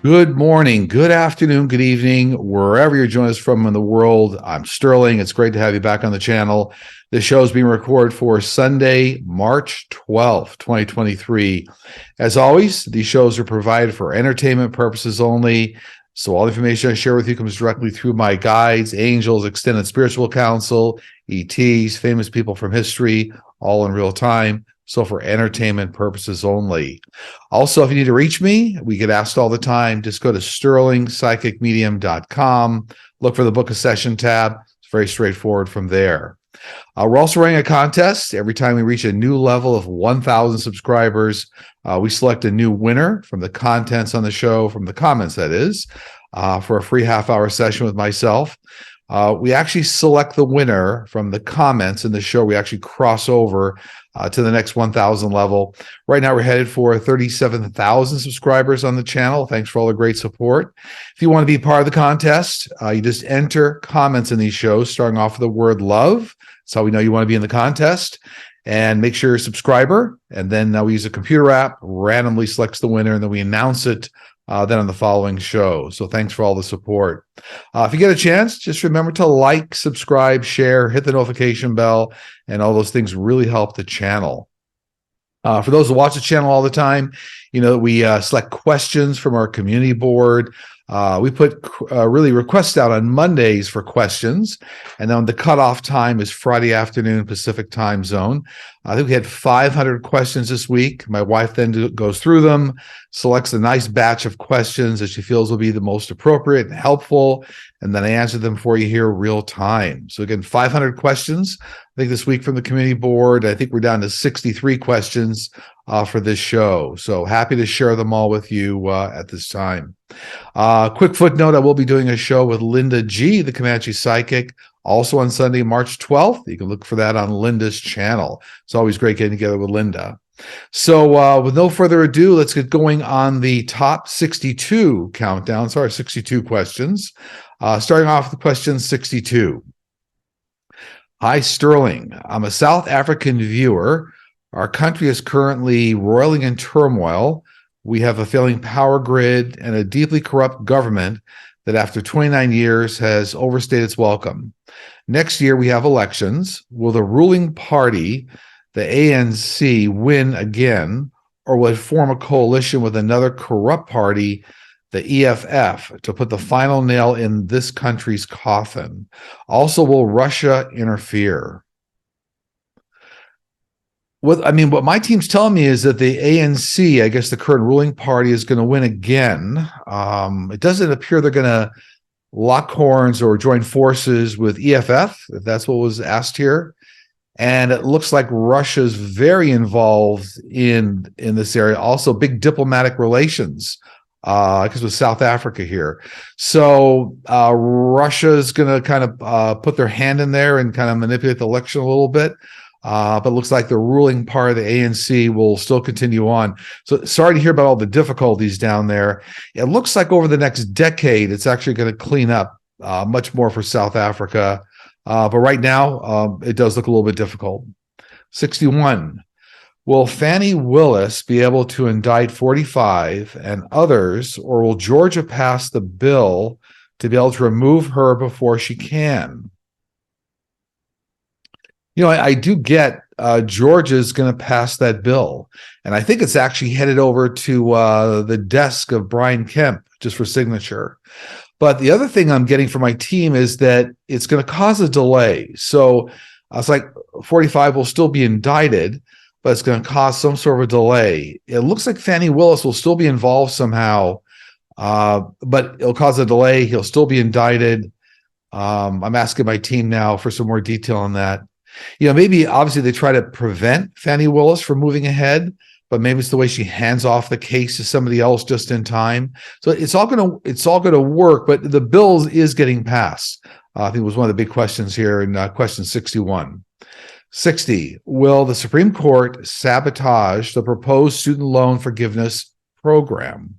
Good morning, good afternoon, good evening, wherever you're joining us from in the world. I'm Sterling. It's great to have you back on the channel. This show is being recorded for Sunday, March 12th, 2023. As always, these shows are provided for entertainment purposes only. So all the information I share with you comes directly through my guides, angels, extended spiritual counsel, ETs, famous people from history, all in real time. So for entertainment purposes only. Also, if you need to reach me, we get asked all the time. Just go to sterlingpsychicmedium.com. Look for the Book a Session tab. It's very straightforward from there. We're also running a contest. Every time we reach a new level of 1,000 subscribers, we select a new winner from the contents on the show, from the comments, that is, for a free half-hour session with myself. We actually select the winner from the comments in the show. We actually cross over to the next 1,000 level. Right now, we're headed for 37,000 subscribers on the channel. Thanks for all the great support. If you want to be part of the contest, you just enter comments in these shows, starting off with the word love. That's how we know you want to be in the contest. And make sure you're a subscriber. And then we use a computer app, randomly selects the winner, and then we announce it then on the following show. So thanks for all the support. If you get a chance, just remember to like, subscribe, share, hit the notification bell, and all those things really help the channel. For those who watch the channel all the time, you know, we select questions from our community board. We put really requests out on Mondays for questions, and then the cutoff time is Friday afternoon Pacific time zone. I think we had 500 questions this week. My wife then goes through them, selects a nice batch of questions that she feels will be the most appropriate and helpful, and then I answer them for you here real time. So again, 500 questions, I think, this week from the community board. I think we're down to 63 questions for this show. So happy to share them all with you at this time. Quick footnote, I will be doing a show with Linda G, the Comanche Psychic, also on Sunday, March 12th. You can look for that on Linda's channel. It's always great getting together with Linda. So with no further ado, let's get going on the top 62 countdown. Sorry, 62 questions. Starting off with question 62. Hi, Sterling. I'm a South African viewer. Our country is currently roiling in turmoil. We have a failing power grid and a deeply corrupt government that after 29 years has overstayed its welcome. Next year, we have elections. Will the ruling party, the ANC, win again, or will it form a coalition with another corrupt party, the EFF, to put the final nail in this country's coffin? Also, will Russia interfere? What my team's telling me is that the ANC, I guess the current ruling party, is going to win again. It doesn't appear they're going to lock horns or join forces with EFF, if that's what was asked here. And it looks like Russia's very involved in this area. Also, big diplomatic relations, because with South Africa here. So Russia's going to kind of put their hand in there and kind of manipulate the election a little bit. But it looks like the ruling part of the ANC will still continue on. So sorry to hear about all the difficulties down there. It looks like over the next decade, it's actually going to clean up much more for South Africa. But right now, it does look a little bit difficult. 61. Will Fani Willis be able to indict 45 and others, or will Georgia pass the bill to be able to remove her before she can? You know, I do get Georgia's going to pass that bill, and I think it's actually headed over to the desk of Brian Kemp just for signature. But the other thing I'm getting from my team is that it's going to cause a delay. So it's like 45 will still be indicted, but it's going to cause some sort of a delay. It looks like Fani Willis will still be involved somehow, but it'll cause a delay. He'll still be indicted. I'm asking my team now for some more detail on that. You know, maybe obviously they try to prevent Fani Willis from moving ahead, but maybe it's the way she hands off the case to somebody else just in time. So it's all gonna work, but the bill is getting passed. I think it was one of the big questions here in question 61. 60. Will the Supreme Court sabotage the proposed student loan forgiveness program?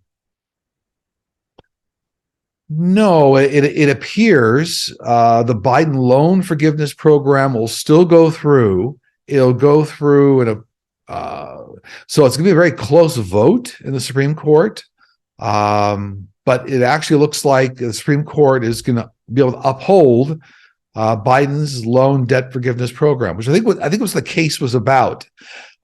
No, it appears the Biden loan forgiveness program will still go through. It'll go through in so it's going to be a very close vote in the Supreme Court. but it actually looks like the Supreme Court is going to be able to uphold Biden's loan debt forgiveness program, which I think was the case was about.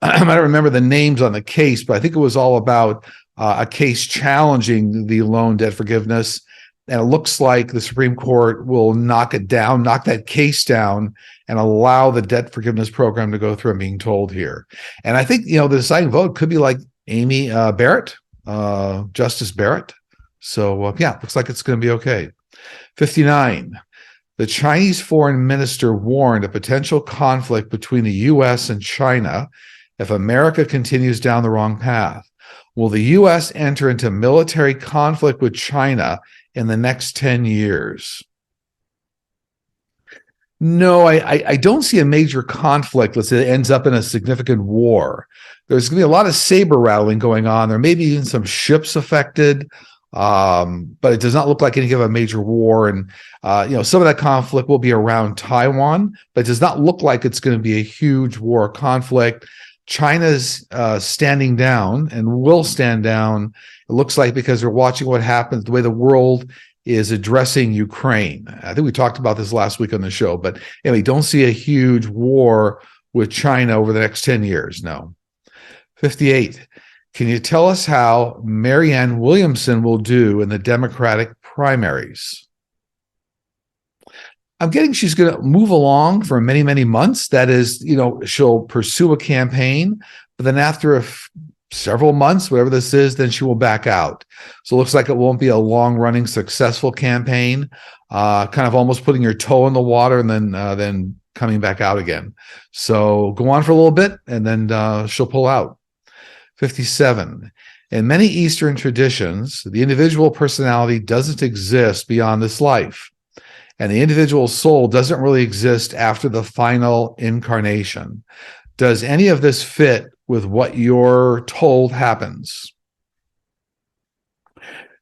I don't remember the names on the case, but I think it was all about a case challenging the loan debt forgiveness. And it looks like the Supreme Court will knock that case down, and allow the debt forgiveness program to go through. I'm being told here. And I think, the deciding vote could be like Amy Barrett, Justice Barrett. So, looks like it's going to be okay. 59. The Chinese foreign minister warned a potential conflict between the U.S. and China if America continues down the wrong path. Will the U.S. enter into military conflict with China in the next 10 years? No, I don't see a major conflict. Let's say it ends up in a significant war. There's going to be a lot of saber rattling going on. There may be even some ships affected, but it does not look like any kind of a major war. And, some of that conflict will be around Taiwan, but it does not look like it's going to be a huge war conflict. China's standing down and will stand down, it looks like, because they're watching what happens, the way the world is addressing Ukraine. I think we talked about this last week on the show, but anyway, don't see a huge war with China over the next 10 years, no. 58. Can you tell us how Marianne Williamson will do in the Democratic primaries? I'm getting she's going to move along for many, many months. That is, she'll pursue a campaign, but then after several months, whatever this is, then she will back out. So it looks like it won't be a long-running, successful campaign, kind of almost putting your toe in the water and then coming back out again. So go on for a little bit, and then she'll pull out. 57. In many Eastern traditions, the individual personality doesn't exist beyond this life, and the individual soul doesn't really exist after the final incarnation. Does any of this fit with what you're told happens?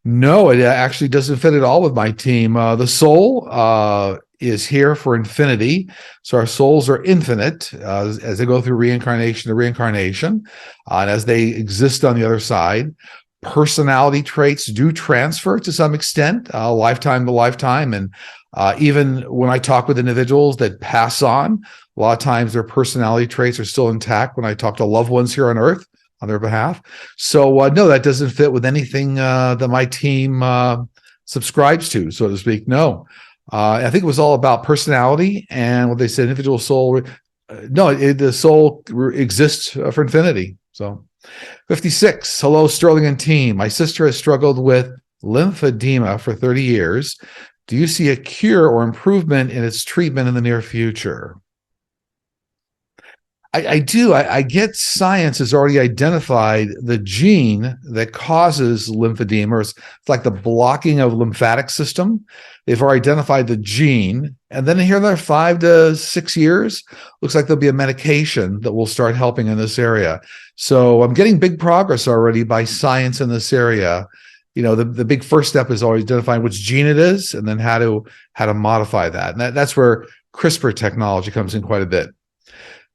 No, it actually doesn't fit at all with my team. The soul is here for infinity. So our souls are infinite as they go through reincarnation to reincarnation, and as they exist on the other side. Personality traits do transfer to some extent, lifetime to lifetime. And even when I talk with individuals that pass on, a lot of times their personality traits are still intact when I talk to loved ones here on Earth on their behalf. So no, that doesn't fit with anything that my team subscribes to, so to speak. No, I think it was all about personality and what they said, individual soul. The soul exists for infinity. So 56. Hello, Sterling and team. My sister has struggled with lymphedema for 30 years. Do you see a cure or improvement in its treatment in the near future? I do. I get science has already identified the gene that causes lymphedema. It's like the blocking of lymphatic system. They've already identified the gene. And then here, another 5 to 6 years, looks like there'll be a medication that will start helping in this area. So I'm getting big progress already by science in this area. The big first step is always identifying which gene it is, and then how to modify that. And that's where CRISPR technology comes in quite a bit.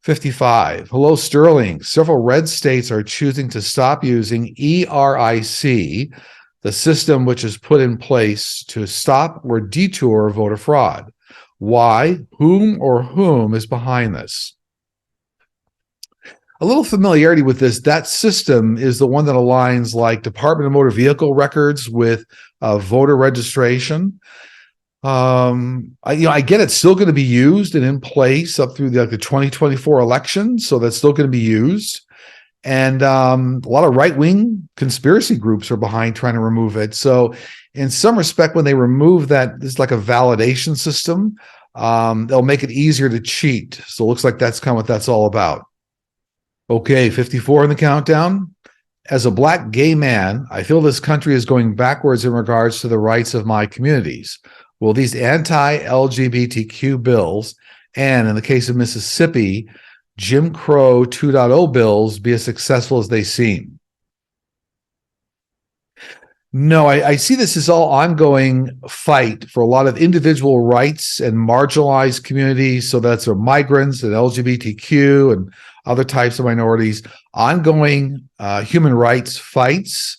55. Hello, Sterling. Several red states are choosing to stop using ERIC, the system which is put in place to stop or detour voter fraud. Why? Whom is behind this? A little familiarity with this. That system is the one that aligns like Department of Motor Vehicle records with voter registration. I get it's still going to be used and in place up through the 2024 election, so that's still going to be used. And a lot of right-wing conspiracy groups are behind trying to remove it. So in some respect, when they remove that, this is like a validation system, they'll make it easier to cheat. So it looks like that's kind of what that's all about. Okay, 54 in the countdown. As a Black gay man, I feel this country is going backwards in regards to the rights of my communities. Will these anti-LGBTQ bills, and in the case of Mississippi, Jim Crow 2.0 bills, be as successful as they seem? No, I see this as all ongoing fight for a lot of individual rights and marginalized communities. So that's migrants and LGBTQ and other types of minorities, ongoing human rights fights.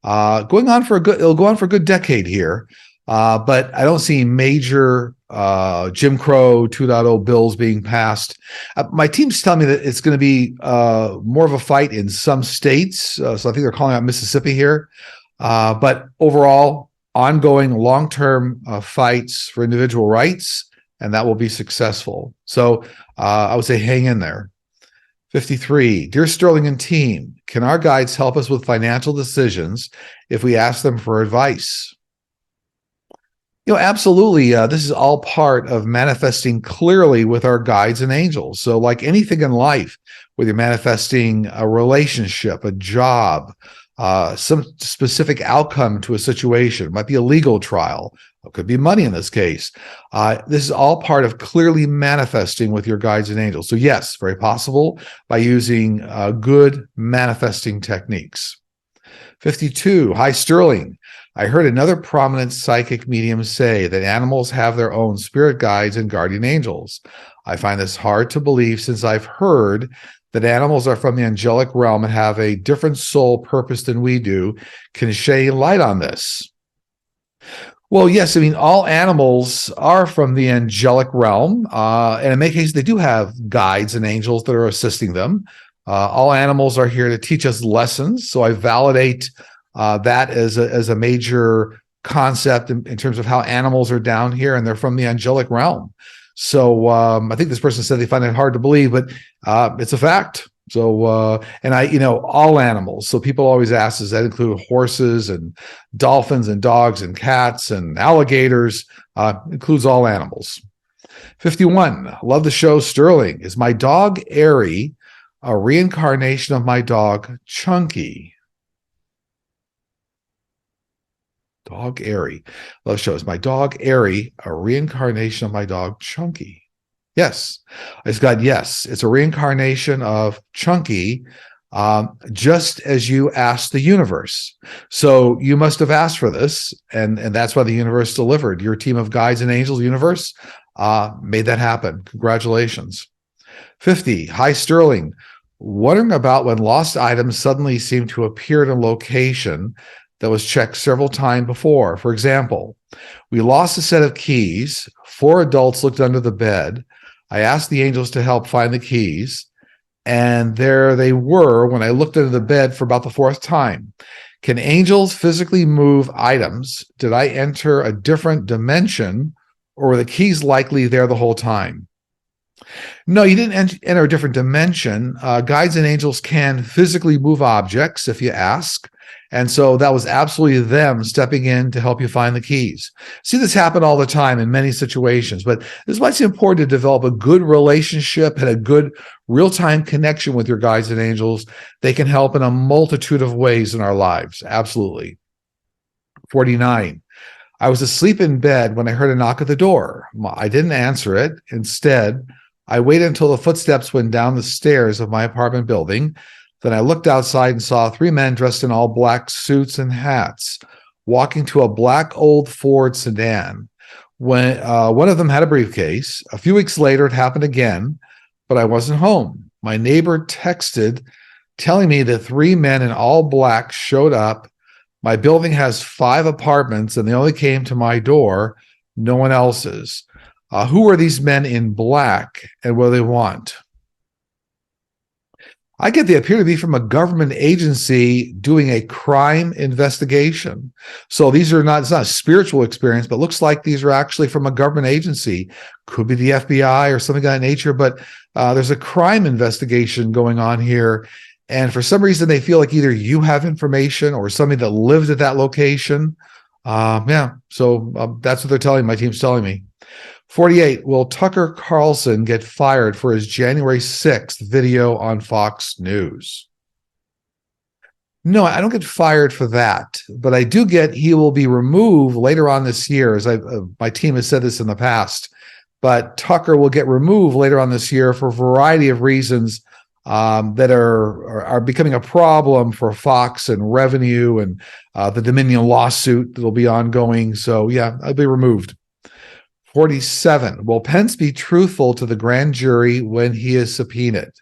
It'll go on for a good decade here. But I don't see major Jim Crow 2.0 bills being passed. My team's telling me that it's going to be more of a fight in some states. So I think they're calling out Mississippi here. But overall, ongoing long-term fights for individual rights, and that will be successful. So I would say hang in there. 53, dear Sterling and team, can our guides help us with financial decisions if we ask them for advice? Absolutely. This is all part of manifesting clearly with our guides and angels. So like anything in life, whether you're manifesting a relationship, a job, some specific outcome to a situation, it might be a legal trial, it could be money in this case. This is all part of clearly manifesting with your guides and angels. So yes, very possible by using good manifesting techniques. 52, hi Sterling. I heard another prominent psychic medium say that animals have their own spirit guides and guardian angels. I find this hard to believe since I've heard that animals are from the angelic realm and have a different soul purpose than we do. Can you shed light on this? Well, yes, I mean, all animals are from the angelic realm, and in many cases, they do have guides and angels that are assisting them. All animals are here to teach us lessons, so I validate that as a major concept in terms of how animals are down here, and they're from the angelic realm. So I think this person said they find it hard to believe, but it's a fact. So, and all animals. So people always ask, does that include horses and dolphins and dogs and cats and alligators? Includes all animals. 51, love the show, Sterling. Is my dog Airy a reincarnation of my dog Chunky? Dog Airy. Love the show. Is my dog Airy a reincarnation of my dog Chunky? Yes. I just got yes. It's a reincarnation of Chunky, just as you asked the universe. So you must have asked for this, and that's why the universe delivered. Your team of guides and angels, universe, made that happen. Congratulations. 50, hi Sterling. Wondering about when lost items suddenly seem to appear in a location that was checked several times before. For example, we lost a set of keys. 4 adults looked under the bed. I asked the angels to help find the keys, and there they were when I looked under the bed for about the 4th time. Can angels physically move items? Did I enter a different dimension, or were the keys likely there the whole time? No, you didn't enter a different dimension. Guides and angels can physically move objects if you ask. And so that was absolutely them stepping in to help you find the keys. See this happen all the time in many situations, but this is why it's important to develop a good relationship and a good real-time connection with your guides and angels. They can help in a multitude of ways in our lives. Absolutely. 49. I was asleep in bed when I heard a knock at the door. I didn't answer it. Instead, I waited until the footsteps went down the stairs of my apartment building. Then I looked outside and saw 3 men dressed in all black suits and hats walking to a black old Ford sedan. When one of them had a briefcase. A few weeks later, it happened again, but I wasn't home. My neighbor texted telling me that 3 men in all black showed up. My building has 5 apartments, and they only came to my door, no one else's. Who are these men in black, and what do they want? I get they appear to be from a government agency doing a crime investigation. So these are it's not a spiritual experience, but looks like these are actually from a government agency. Could be the FBI or something of that nature, but there's a crime investigation going on here. And for some reason, they feel like either you have information or somebody that lived at that location. So that's what they're telling me. My team's telling me. 48, will Tucker Carlson get fired for his January 6th video on Fox News? No, I don't get fired for that, but I do get he will be removed later on this year, as my team has said this in the past, but Tucker will get removed later on this year for a variety of reasons that are becoming a problem for Fox and revenue and the Dominion lawsuit that will be ongoing. So yeah, I'll be removed. 47, will Pence be truthful to the grand jury when he is subpoenaed?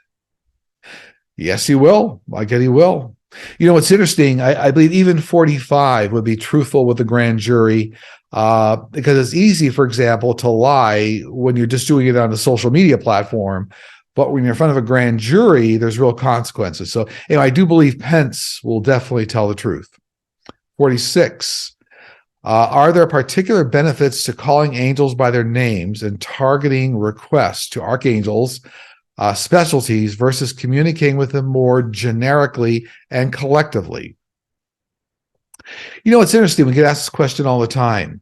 Yes, he will. I get he will. You know, what's interesting, I believe even 45 would be truthful with the grand jury, because it's easy, for example, to lie when you're just doing it on a social media platform. But when you're in front of a grand jury, there's real consequences. So, I do believe Pence will definitely tell the truth. 46. Are there particular benefits to calling angels by their names and targeting requests to archangels, specialties, versus communicating with them more generically and collectively? You know, it's interesting. We get asked this question all the time.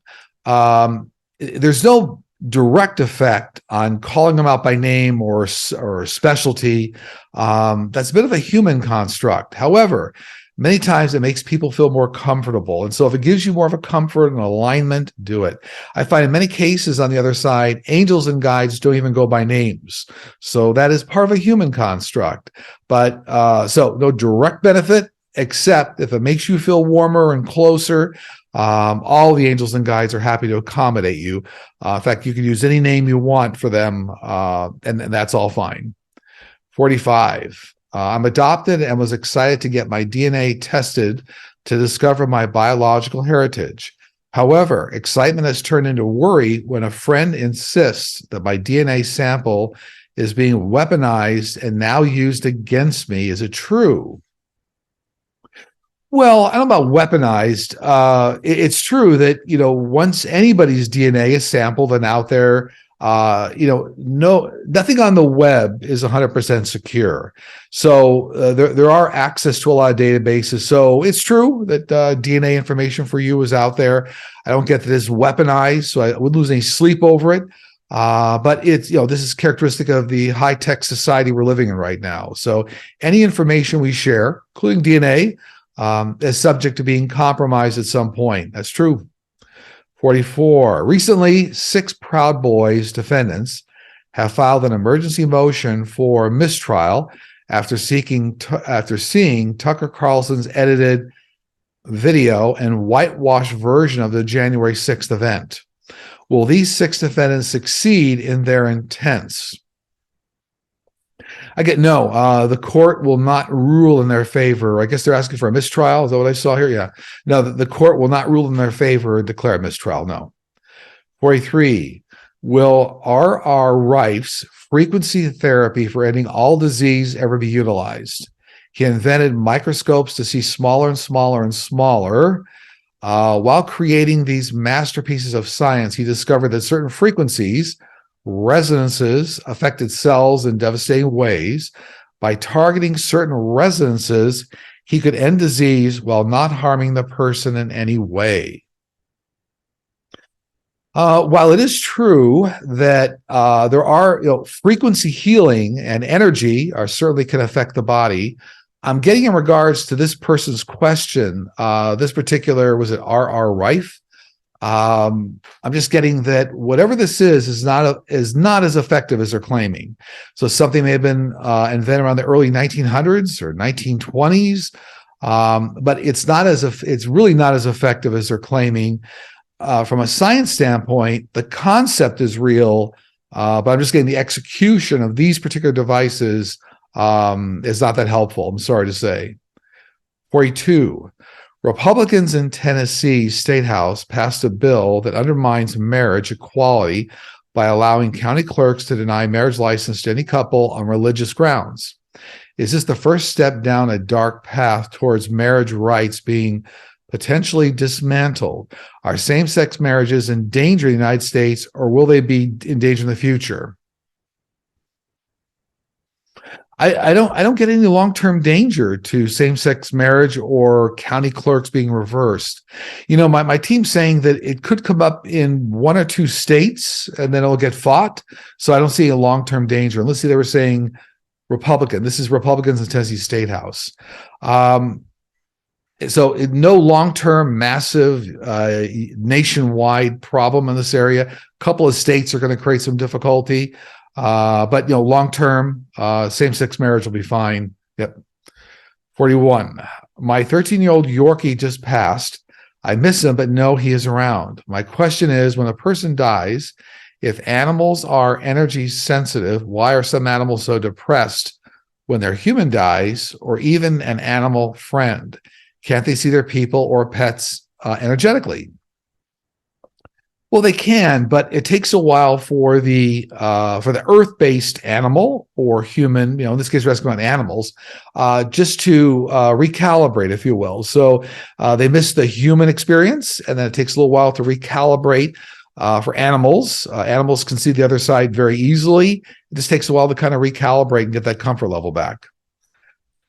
There's no direct effect on calling them out by name or specialty. That's a bit of a human construct. However, many times it makes people feel more comfortable. And so if it gives you more of a comfort and alignment, do it. I find in many cases on the other side, angels and guides don't even go by names. So that is part of a human construct. But so no direct benefit, except if it makes you feel warmer and closer. All the angels and guides are happy to accommodate you. In fact, you can use any name you want for them, and that's all fine. 45. I'm adopted and was excited to get my DNA tested to discover my biological heritage. However, excitement has turned into worry when a friend insists that my DNA sample is being weaponized and now used against me. Is it true? Well, I don't know about weaponized. It's true that, once anybody's DNA is sampled and out there, nothing on the web is 100% secure. So there are access to a lot of databases. So it's true that DNA information for you is out there. I don't get that it's weaponized, so I wouldn't lose any sleep over it. But it's, this is characteristic of the high-tech society we're living in right now. So any information we share, including DNA, is subject to being compromised at some point. That's true. 44. Recently, 6 Proud Boys defendants have filed an emergency motion for mistrial after seeing Tucker Carlson's edited video and whitewashed version of the January 6th event. Will these 6 defendants succeed in their intents? I get no. The court will not rule in their favor. I guess they're asking for a mistrial. Is that what I saw here? Yeah. No, the court will not rule in their favor or declare a mistrial. No. 43. Will R.R. Rife's frequency therapy for ending all disease ever be utilized? He invented microscopes to see smaller and smaller and smaller. While creating these masterpieces of science, he discovered that certain frequencies, resonances, affected cells in devastating ways. By targeting certain resonances, he could end disease while not harming the person in any way. While it is true that there are, frequency healing and energy certainly can affect the body, I'm getting in regards to this person's question, this particular, was it R.R. Rife? I'm just getting that whatever this is not as effective as they're claiming. So something may have been invented around the early 1900s or 1920s, but it's really not as effective as they're claiming. From a science standpoint, the concept is real, but I'm just getting the execution of these particular devices is not that helpful. I'm sorry to say. 42. Republicans in Tennessee State House passed a bill that undermines marriage equality by allowing county clerks to deny marriage license to any couple on religious grounds. Is this the first step down a dark path towards marriage rights being potentially dismantled? Are same-sex marriages in danger in the United States, or will they be in danger in the future? I don't get any long-term danger to same-sex marriage or county clerks being reversed. My team's saying that it could come up in 1 or 2 states and then it'll get fought. So I don't see a long-term danger. And let's see, they were saying Republican. This is Republicans in Tennessee State House. So no long-term, massive, nationwide problem in this area. A couple of states are going to create some difficulty. But long-term, same-sex marriage will be fine. Yep. 41. My 13-year-old Yorkie just passed. I miss him, but know he is around. My question is, when a person dies, if animals are energy sensitive, why are some animals so depressed when their human dies, or even an animal friend? Can't they see their people or pets energetically? Well, they can, but it takes a while for the earth-based animal or human, in this case, we're asking about animals, just to recalibrate, if you will. So they miss the human experience, and then it takes a little while to recalibrate. For animals, animals can see the other side very easily. It just takes a while to kind of recalibrate and get that comfort level back.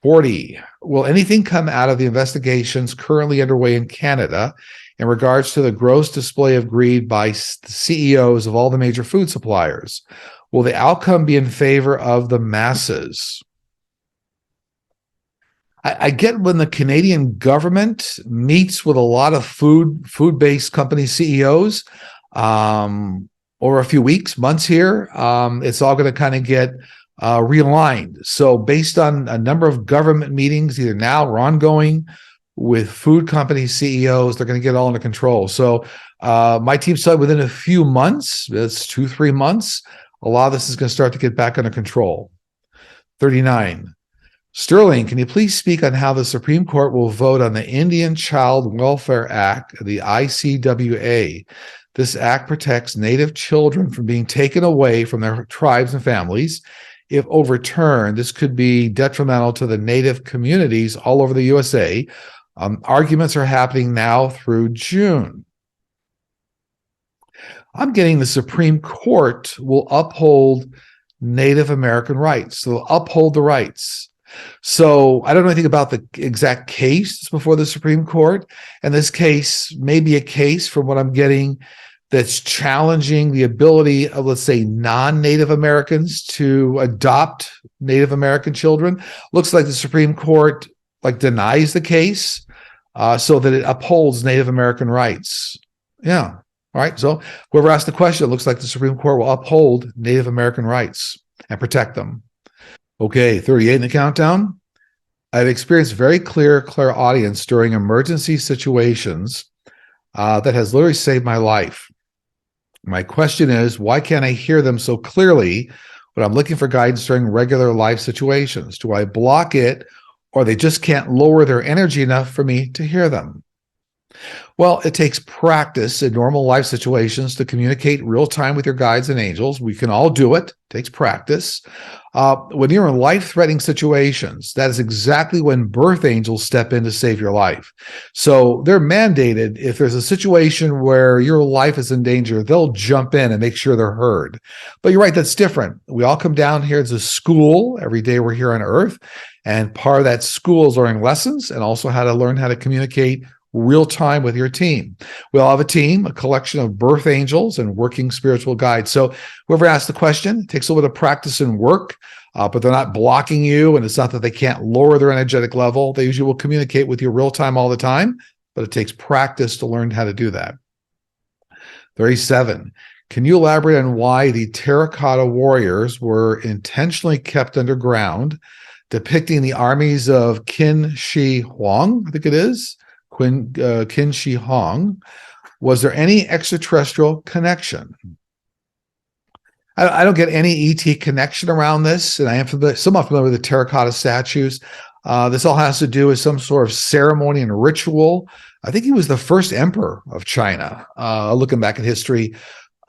40. Will anything come out of the investigations currently underway in Canada in regards to the gross display of greed by CEOs of all the major food suppliers? Will the outcome be in favor of the masses? I get when the Canadian government meets with a lot of food-based company CEOs over a few weeks, months here, it's all going to kind of get realigned. So based on a number of government meetings, either now or ongoing, with food company CEOs, they're going to get all under control. So my team said within a few months, that's 2-3 months, a lot of this is going to start to get back under control. 39. Sterling, can you please speak on how the Supreme Court will vote on the Indian Child Welfare Act, the ICWA? This act protects Native children from being taken away from their tribes and families. If overturned, this could be detrimental to the Native communities all over the USA. Arguments are happening now through June. I'm getting the Supreme Court will uphold Native American rights. So they'll uphold the rights. So I don't know anything about the exact case before the Supreme Court. And this case may be a case, from what I'm getting, that's challenging the ability of, let's say, non-Native Americans to adopt Native American children. Looks like the Supreme Court denies the case so that it upholds Native American rights. Yeah. All right. So whoever asked the question, it looks like the Supreme Court will uphold Native American rights and protect them. Okay, 38 in the countdown. I've experienced very clear clairaudience during emergency situations that has literally saved my life. My question is, why can't I hear them so clearly when I'm looking for guidance during regular life situations? Do I block it, or they just can't lower their energy enough for me to hear them? Well, it takes practice in normal life situations to communicate real time with your guides and angels. We can all do it. It takes practice. When you're in life-threatening situations, that is exactly when birth angels step in to save your life. So they're mandated. If there's a situation where your life is in danger, they'll jump in and make sure they're heard. But you're right, that's different. We all come down here as a school every day we're here on Earth. And part of that school is learning lessons and also how to learn how to communicate real time with your team. We all have a team, a collection of birth angels and working spiritual guides. So whoever asked the question, it takes a little bit of practice and work, but they're not blocking you. And it's not that they can't lower their energetic level. They usually will communicate with you real time all the time, but it takes practice to learn how to do that. 37. Can you elaborate on why the terracotta warriors were intentionally kept underground, depicting the armies of Qin Shi Huang, I think it is, Qin Shi Huang? Was there any extraterrestrial connection? I don't get any ET connection around this, and I am somewhat familiar with the terracotta statues. This all has to do with some sort of ceremony and ritual. I think he was the first emperor of China, looking back at history.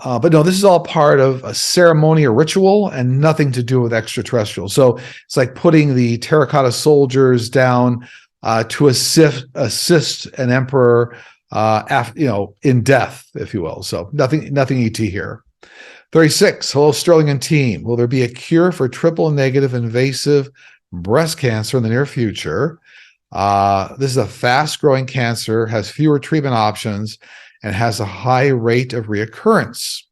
But no, this is all part of a ceremony or ritual and nothing to do with extraterrestrial. So it's like putting the terracotta soldiers down to assist an emperor, in death, if you will. So nothing ET here. 36. Hello, Sterling and team. Will there be a cure for triple negative invasive breast cancer in the near future? This is a fast-growing cancer, has fewer treatment options, and has a high rate of reoccurrence.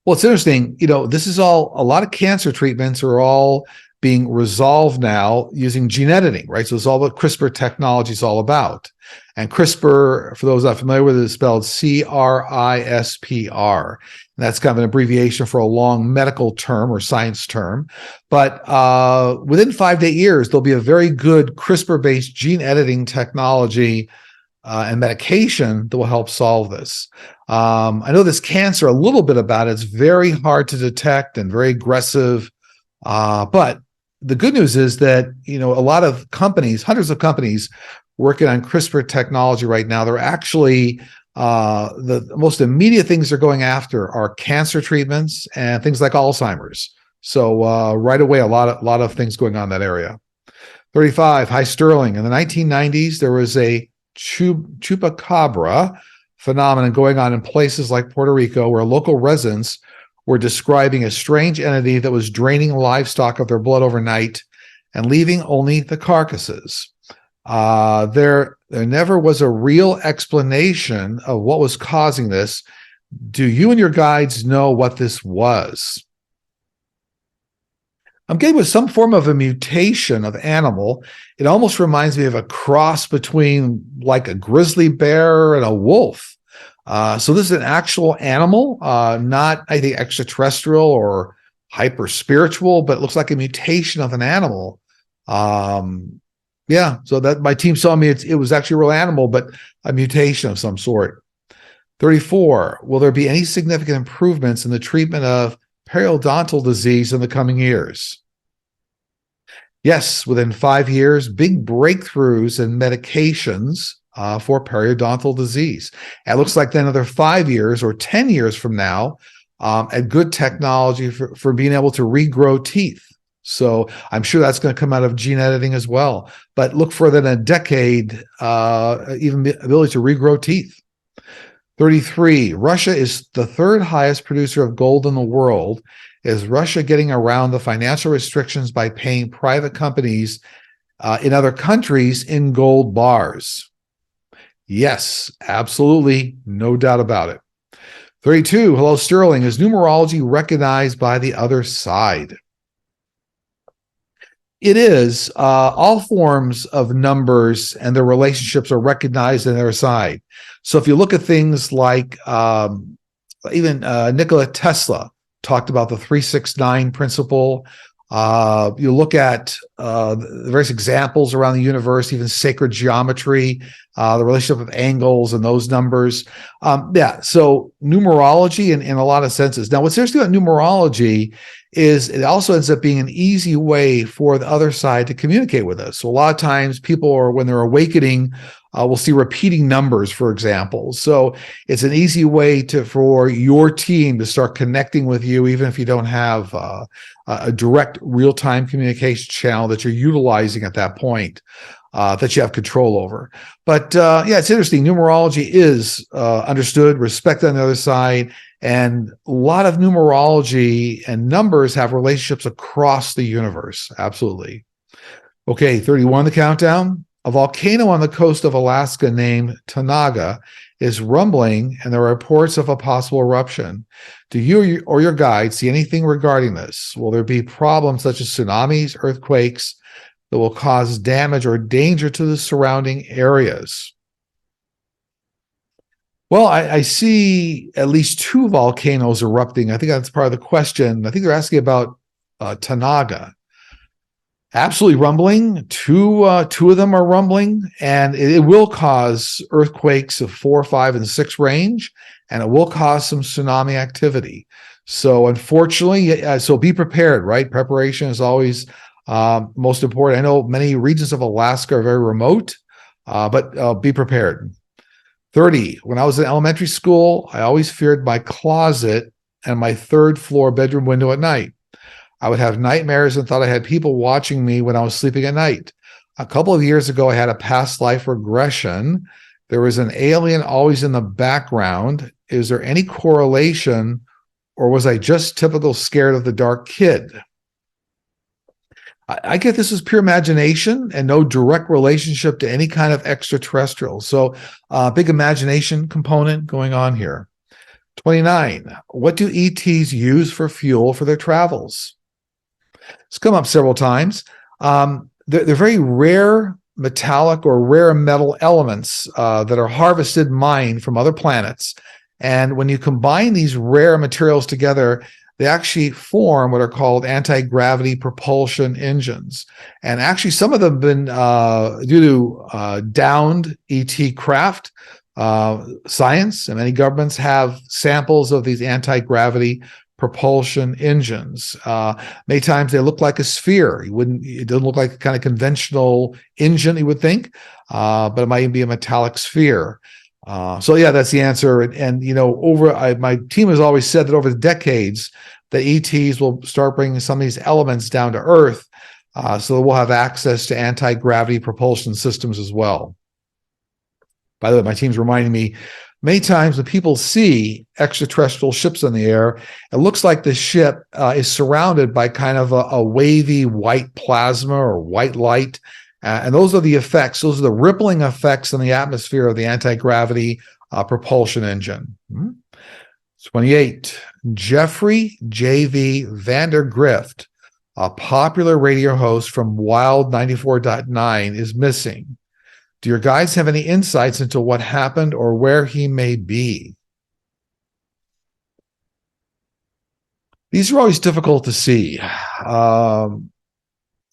Well, it's interesting. This is all, a lot of cancer treatments are all being resolved now using gene editing, right? So it's all what CRISPR technology is all about. And CRISPR, for those not familiar with it, is spelled CRISPR. And that's kind of an abbreviation for a long medical term or science term. But within 5 to 8 years, there'll be a very good CRISPR-based gene editing technology and medication that will help solve this. I know this cancer, a little bit about it. It's very hard to detect and very aggressive But the good news is that, a lot of companies, hundreds of companies working on CRISPR technology right now, they're actually the most immediate things they're going after are cancer treatments and things like Alzheimer's. So right away, a lot of things going on in that area. 35, high sterling. In the 1990s, there was a chupacabra phenomenon going on in places like Puerto Rico, where local residents were describing a strange entity that was draining livestock of their blood overnight and leaving only the carcasses. There never was a real explanation of what was causing this. Do you and your guides know what this was? I'm getting with some form of a mutation of animal. It almost reminds me of a cross between like a grizzly bear and a wolf. So this is an actual animal, not, I think, extraterrestrial or hyper spiritual, but it looks like a mutation of an animal. Yeah, so that my team saw me, it was actually a real animal, but a mutation of some sort. 34, will there be any significant improvements in the treatment of periodontal disease in the coming years? Yes, within 5 years, big breakthroughs in medications for periodontal disease. It looks like another 5 years or 10 years from now, and good technology for being able to regrow teeth. So I'm sure that's going to come out of gene editing as well. But look further than a decade, even the ability to regrow teeth. 33, Russia is the third highest producer of gold in the world. Is Russia getting around the financial restrictions by paying private companies in other countries in gold bars? Yes, absolutely. No doubt about it. 32, hello, Sterling. Is numerology recognized by the other side? It is. All forms of numbers and their relationships are recognized on their side. So if you look at things like even Nikola Tesla talked about the 369 principle. You look at the various examples around the universe, even sacred geometry, the relationship of angles and those numbers. So numerology in a lot of senses. Now, what's interesting about numerology is it also ends up being an easy way for the other side to communicate with us. So a lot of times people are, when they're awakening, we'll see repeating numbers, for example. So it's an easy way for your team to start connecting with you, even if you don't have a direct real-time communication channel that you're utilizing at that point, that you have control over. But it's interesting. Numerology is understood, respected on the other side, and a lot of numerology and numbers have relationships across the universe. Absolutely. Okay, 31, the countdown. A volcano on the coast of Alaska named Tanaga is rumbling, and there are reports of a possible eruption. Do you or your guide see anything regarding this? Will there be problems such as tsunamis, earthquakes that will cause damage or danger to the surrounding areas? Well, I see at least 2 volcanoes erupting. I think that's part of the question. I think they're asking about Tanaga. Absolutely rumbling. Two of them are rumbling, and it will cause earthquakes of 4, 5, and 6 range, and it will cause some tsunami activity. So unfortunately, so be prepared, right? Preparation is always most important. I know many regions of Alaska are very remote, but be prepared. 30, when I was in elementary school, I always feared my closet and my 3rd floor bedroom window at night. I would have nightmares and thought I had people watching me when I was sleeping at night. A couple of years ago, I had a past life regression. There was an alien always in the background. Is there any correlation, or was I just typical scared of the dark kid? I get this is pure imagination and no direct relationship to any kind of extraterrestrial. So big imagination component going on here. 29, what do ETs use for fuel for their travels? It's come up several times. They're very rare metallic or rare metal elements that are harvested, mined from other planets. And when you combine these rare materials together, they actually form what are called anti-gravity propulsion engines. And actually, some of them have been due to downed ET craft science, and many governments have samples of these anti-gravity propulsion engines. Many times they look like a sphere. It doesn't look like a kind of conventional engine you would think, but it might even be a metallic sphere. So yeah, that's the answer. And my team has always said that over the decades, the ETs will start bringing some of these elements down to Earth, so that we'll have access to anti-gravity propulsion systems as well. By the way, my team's reminding me, many times when people see extraterrestrial ships in the air, it looks like the ship is surrounded by kind of a wavy white plasma or white light. And those are the effects. Those are the rippling effects in the atmosphere of the anti-gravity propulsion engine. 28. Jeffrey J.V. Vandergrift, a popular radio host from Wild 94.9, is missing. Do your guys have any insights into what happened or where he may be? These are always difficult to see.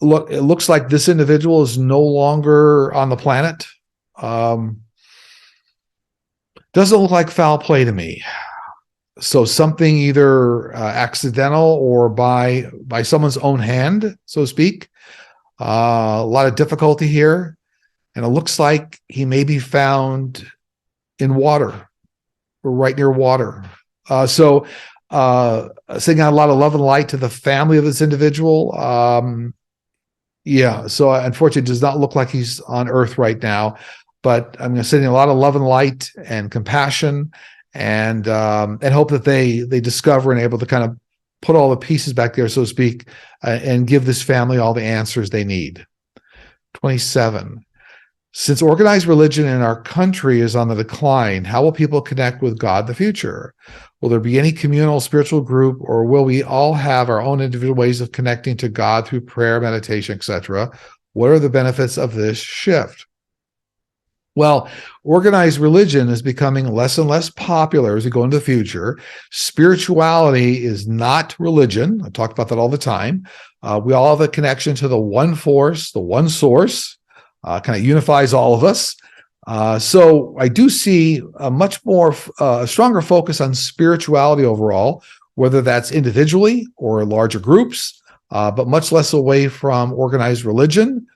Look, it looks like this individual is no longer on the planet. Doesn't look like foul play to me. So something either accidental or by someone's own hand, so to speak. A lot of difficulty here. And it looks like he may be found in water or right near water. Sending out a lot of love and light to the family of this individual. So unfortunately, it does not look like he's on Earth right now. But I'm sending a lot of love and light and compassion, and hope that they discover and able to kind of put all the pieces back there, so to speak, and give this family all the answers they need. 27. Since organized religion in our country is on the decline, how will people connect with God in the future? Will there be any communal spiritual group, or will we all have our own individual ways of connecting to God through prayer, meditation, etc.? What are the benefits of this shift? Well, organized religion is becoming less and less popular as we go into the future. Spirituality is not religion. I talk about that all the time. We all have a connection to the one force, the one source. Kind of unifies all of us. So I do see a much more stronger focus on spirituality overall, whether that's individually or larger groups, but much less away from organized religion,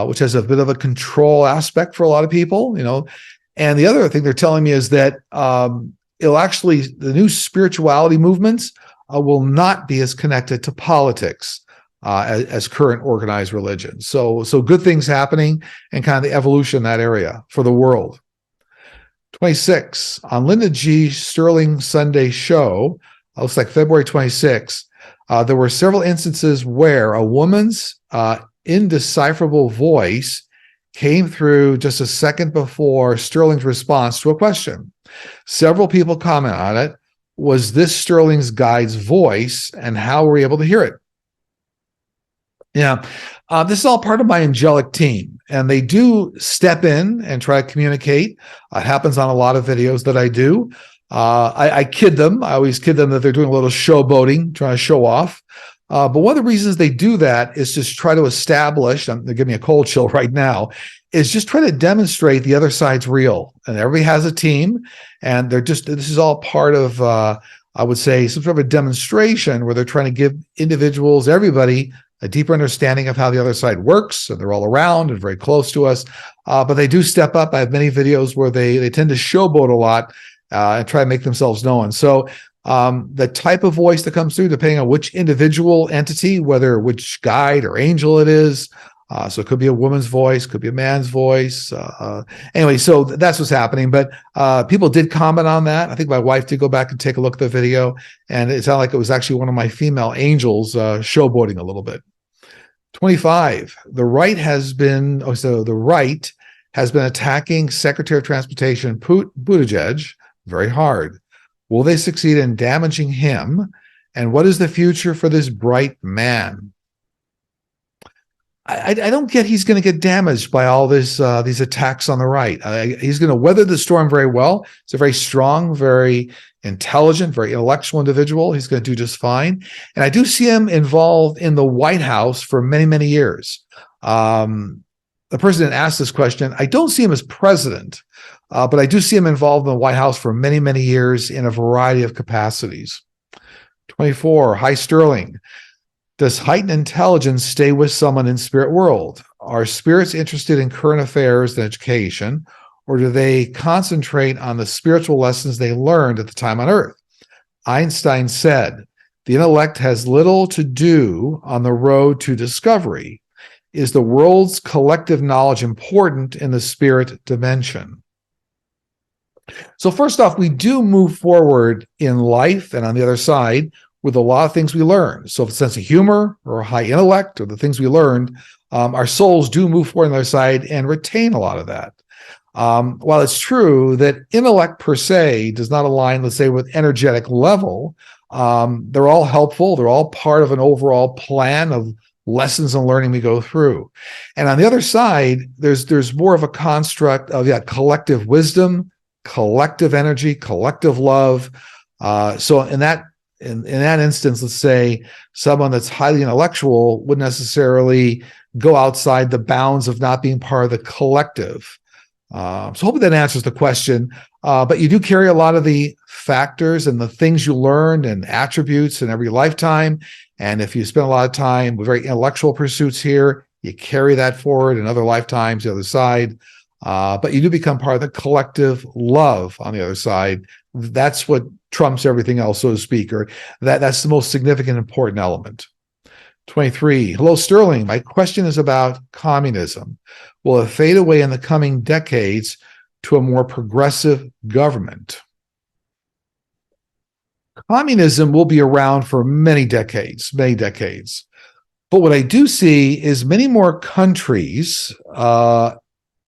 which has a bit of a control aspect for a lot of people, And the other thing they're telling me is that the new spirituality movements will not be as connected to politics as current organized religion. So good things happening and kind of the evolution in that area for the world. 26. On Linda G. Sterling Sunday show, looks like February 26, there were several instances where a woman's indecipherable voice came through just a second before Sterling's response to a question. Several people comment on it. Was this Sterling's guide's voice, and how were we able to hear it? Yeah, this is all part of my angelic team, and they do step in and try to communicate. It happens on a lot of videos that I do. I kid them. I always kid them that they're doing a little showboating, trying to show off. But one of the reasons they do that is just try to establish, they're giving me a cold chill right now, is just try to demonstrate the other side's real. And everybody has a team, and this is all part of, I would say, some sort of a demonstration where they're trying to give individuals, everybody, a deeper understanding of how the other side works. And they're all around and very close to us. But they do step up. I have many videos where they tend to showboat a lot and try to make themselves known. So the type of voice that comes through, depending on which individual entity, whether which guide or angel it is. So it could be a woman's voice, could be a man's voice. Anyway, so that's what's happening. But people did comment on that. I think my wife did go back and take a look at the video, and it sounded like it was actually one of my female angels showboating a little bit. 25. The right has been attacking Secretary of Transportation Buttigieg very hard. Will they succeed in damaging him? And what is the future for this bright man? I don't get he's going to get damaged by all these attacks on the right. He's going to weather the storm very well. He's a very strong, very intelligent, very intellectual individual. He's going to do just fine. And I do see him involved in the White House for many, many years. The president asked this question. I don't see him as president, but I do see him involved in the White House for many, many years in a variety of capacities. 24, hi Sterling. Does heightened intelligence stay with someone in spirit world? Are spirits interested in current affairs and education, or do they concentrate on the spiritual lessons they learned at the time on Earth? Einstein said, the intellect has little to do on the road to discovery. Is the world's collective knowledge important in the spirit dimension? So first off, we do move forward in life and on the other side with a lot of things we learn. So if it's a sense of humor or a high intellect or the things we learned, our souls do move forward on the other side and retain a lot of that. While it's true that intellect per se does not align, let's say, with energetic level, they're all helpful. They're all part of an overall plan of lessons and learning we go through. And on the other side, there's more of a construct of collective wisdom, collective energy, collective love. So in that instance, let's say someone that's highly intellectual wouldn't necessarily go outside the bounds of not being part of the collective. So hopefully that answers the question. But you do carry a lot of the factors and the things you learned and attributes in every lifetime. And if you spend a lot of time with very intellectual pursuits here, you carry that forward in other lifetimes, the other side. But you do become part of the collective love on the other side. That's what trumps everything else, so to speak, or that's the most significant, important element. 23. Hello, Sterling. My question is about communism. Will it fade away in the coming decades to a more progressive government? Communism will be around for many decades. But what I do see is many more countries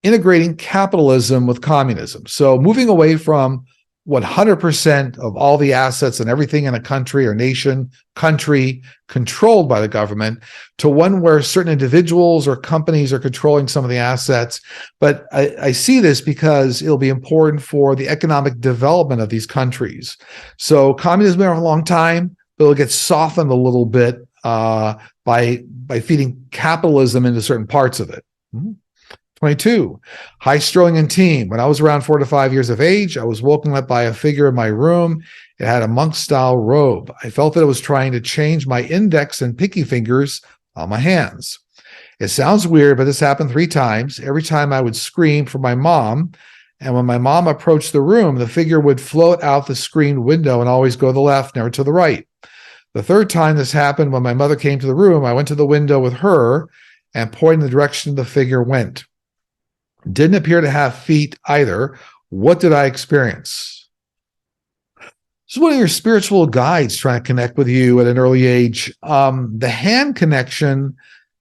integrating capitalism with communism. So moving away from 100% of all the assets and everything in a country or nation, country controlled by the government, to one where certain individuals or companies are controlling some of the assets. But I see this because it'll be important for the economic development of these countries. So communism has been around for a long time, but it'll get softened a little bit by feeding capitalism into certain parts of it. 22. Hi, Sterling and team. When I was around 4 to 5 years of age, I was woken up by a figure in my room. It had a monk-style robe. I felt that it was trying to change my index and pinky fingers on my hands. It sounds weird, but this happened 3 times. Every time I would scream for my mom, and when my mom approached the room, the figure would float out the screened window and always go to the left, never to the right. The 3rd time this happened, when my mother came to the room, I went to the window with her and pointed in the direction the figure went. Didn't appear to have feet either. What did I experience? This is one of your spiritual guides trying to connect with you at an early age. The hand connection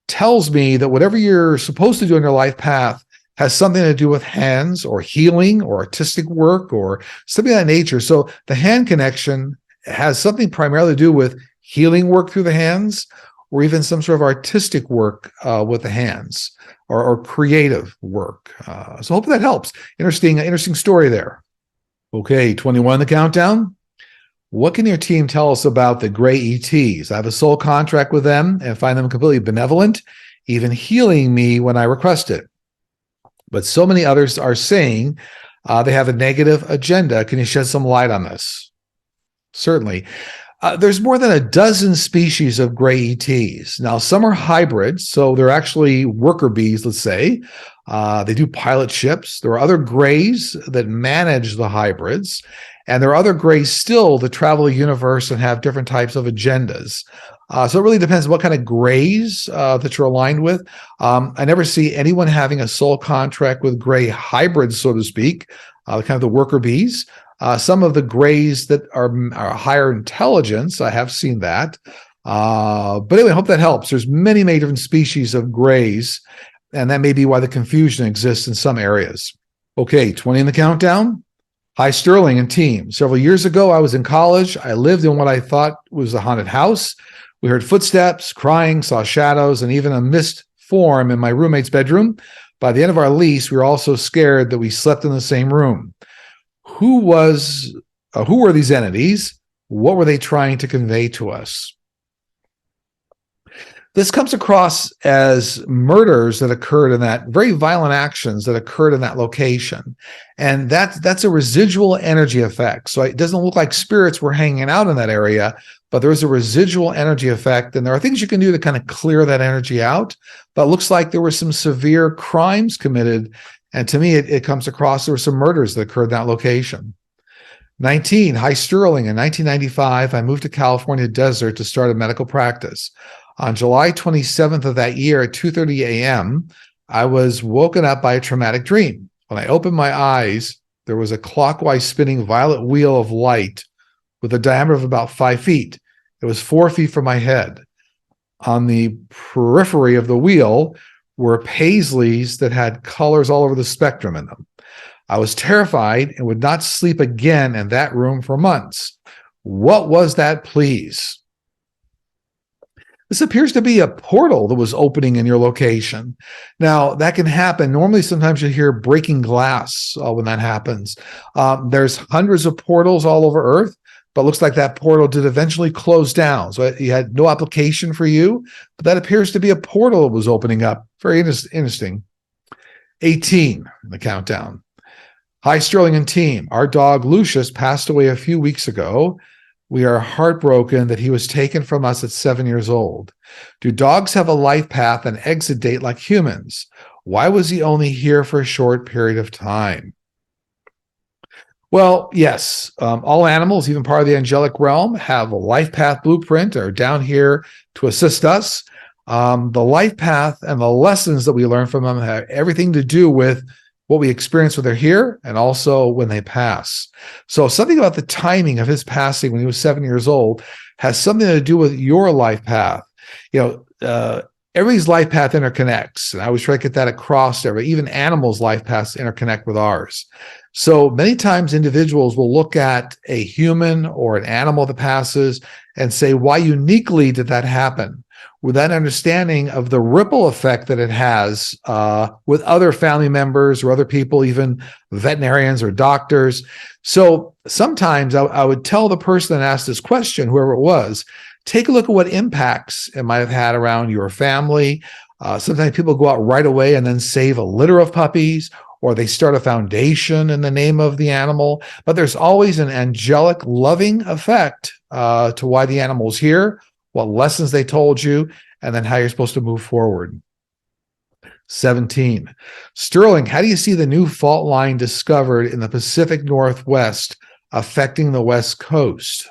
tells me that whatever you're supposed to do in your life path has something to do with hands or healing or artistic work or something of that nature. So the hand connection has something primarily to do with healing work through the hands, or even some sort of artistic work with the hands, or creative work. So hopefully that helps. Interesting story there. Okay, 21 the countdown. What can your team tell us about the gray ETs? I have a soul contract with them and find them completely benevolent, even healing me when I request it. But so many others are saying they have a negative agenda. Can you shed some light on this? Certainly. There's more than a dozen species of gray ETs. Now, some are hybrids, so they're actually worker bees, let's say. They do pilot ships. There are other grays that manage the hybrids, and there are other grays still that travel the universe and have different types of agendas. So it really depends on what kind of grays that you're aligned with. I never see anyone having a soul contract with gray hybrids, so to speak, kind of the worker bees. Some of the grays that are higher intelligence, I have seen that. But anyway, I hope that helps. There's many different species of grays, and that may be why the confusion exists in some areas. Okay, 20 in the countdown. Hi, Sterling and team. Several years ago, I was in college. I lived in what I thought was a haunted house. We heard footsteps, crying, saw shadows, and even a mist form in my roommate's bedroom. By the end of our lease, we were all so scared that we slept in the same room. Who were these entities? What were they trying to convey to us? This comes across as murders that occurred in that, very violent actions that occurred in that location. And that's a residual energy effect. So it doesn't look like spirits were hanging out in that area, but there's a residual energy effect. And there are things you can do to kind of clear that energy out. But it looks like there were some severe crimes committed. And to me, it comes across there were some murders that occurred in that location. 19, Hi Sterling. In 1995, I moved to California desert to start a medical practice. On July 27th of that year at 2:30 a.m., I was woken up by a traumatic dream. When I opened my eyes, there was a clockwise spinning violet wheel of light with a diameter of about 5 feet. It was 4 feet from my head. On the periphery of the wheel were paisleys that had colors all over the spectrum in them. I was terrified and would not sleep again in that room for months. What was that, please? This appears to be a portal that was opening in your location. Now, that can happen. Normally, sometimes you hear breaking glass when that happens. There's hundreds of portals all over Earth, but it looks like that portal did eventually close down. So it had no application for you, but that appears to be a portal that was opening up. Very interesting. 18 in the countdown. Hi, Sterling and team. Our dog, Lucius, passed away a few weeks ago. We are heartbroken that he was taken from us at 7 years old. Do dogs have a life path and exit date like humans? Why was he only here for a short period of time? Well, yes, all animals, even part of the angelic realm, have a life path blueprint, are down here to assist us. The life path and the lessons that we learn from them have everything to do with what we experience when they're here and also when they pass. So something about the timing of his passing when he was 7 years old has something to do with your life path. Everybody's life path interconnects. And I always try to get that across to everybody. Even animals' life paths interconnect with ours. So many times individuals will look at a human or an animal that passes and say, why uniquely did that happen? With that understanding of the ripple effect that it has with other family members or other people, even veterinarians or doctors. So sometimes I would tell the person that asked this question, whoever it was, take a look at what impacts it might have had around your family. Sometimes people go out right away and then save a litter of puppies, or they start a foundation in the name of the animal. But there's always an angelic, loving effect to why the animal's here, what lessons they told you, and then how you're supposed to move forward. 17. Sterling, how do you see the new fault line discovered in the Pacific Northwest affecting the West Coast?